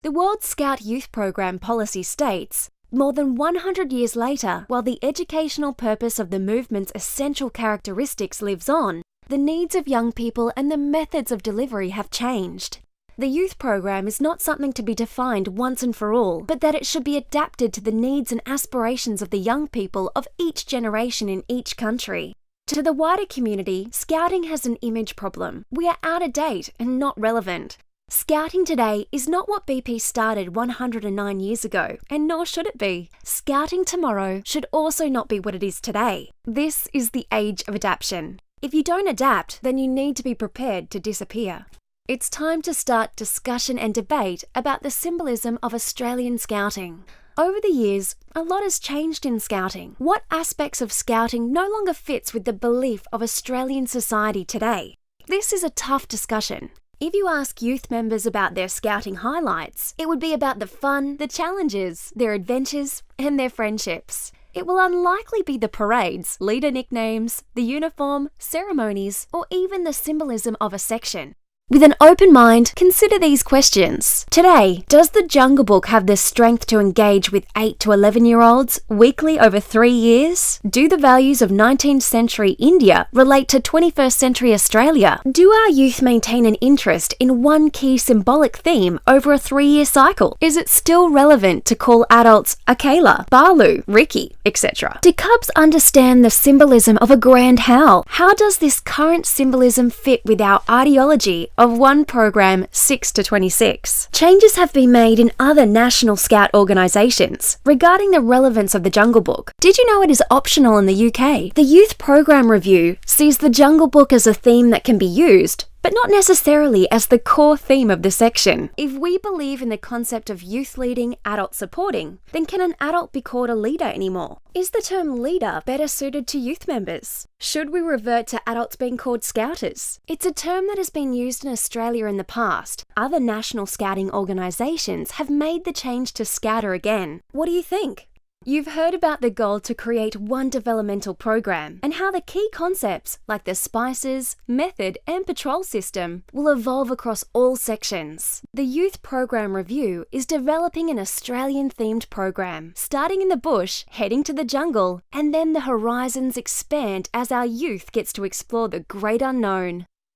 The World Scout Youth Program policy states, more than 100 years later, while the educational purpose of the movement's essential characteristics lives on, the needs of young people and the methods of delivery have changed. The youth program is not something to be defined once and for all, but that it should be adapted to the needs and aspirations of the young people of each generation in each country. To the wider community, Scouting has an image problem. We are out of date and not relevant. Scouting today is not what BP started 109 years ago, and nor should it be. Scouting tomorrow should also not be what it is today. This is the age of adaptation. If you don't adapt, then you need to be prepared to disappear. It's time to start discussion and debate about the symbolism of Australian Scouting. Over the years, a lot has changed in Scouting. What aspects of Scouting no longer fits with the belief of Australian society today? This is a tough discussion. If you ask youth members about their Scouting highlights, it would be about the fun, the challenges, their adventures, and their friendships. It will unlikely be the parades, leader nicknames, the uniform, ceremonies, or even the symbolism of a section. With an open mind, consider these questions. Today, does the Jungle Book have the strength to engage with 8 to 11-year-olds weekly over 3 years? Do the values of 19th century India relate to 21st century Australia? Do our youth maintain an interest in one key symbolic theme over a 3-year cycle? Is it still relevant to call adults Akela, Balu, Ricky, etc.? Do cubs understand the symbolism of a grand howl? How does this current symbolism fit with our ideology of one program 6 to 26. Changes have been made in other National Scout organisations regarding the relevance of the Jungle Book. Did you know it is optional in the UK? The Youth Program Review sees the Jungle Book as a theme that can be used, but not necessarily as the core theme of the section. If we believe in the concept of youth leading, adult supporting, then can an adult be called a leader anymore? Is the term leader better suited to youth members? Should we revert to adults being called scouters? It's a term that has been used in Australia in the past. Other national scouting organisations have made the change to scouter again. What do you think? You've heard about the goal to create one developmental program and how the key concepts like the spices, method and patrol system will evolve across all sections. The Youth Program Review is developing an Australian-themed program, starting in the bush, heading to the jungle, and then the horizons expand as our youth gets to explore the great unknown.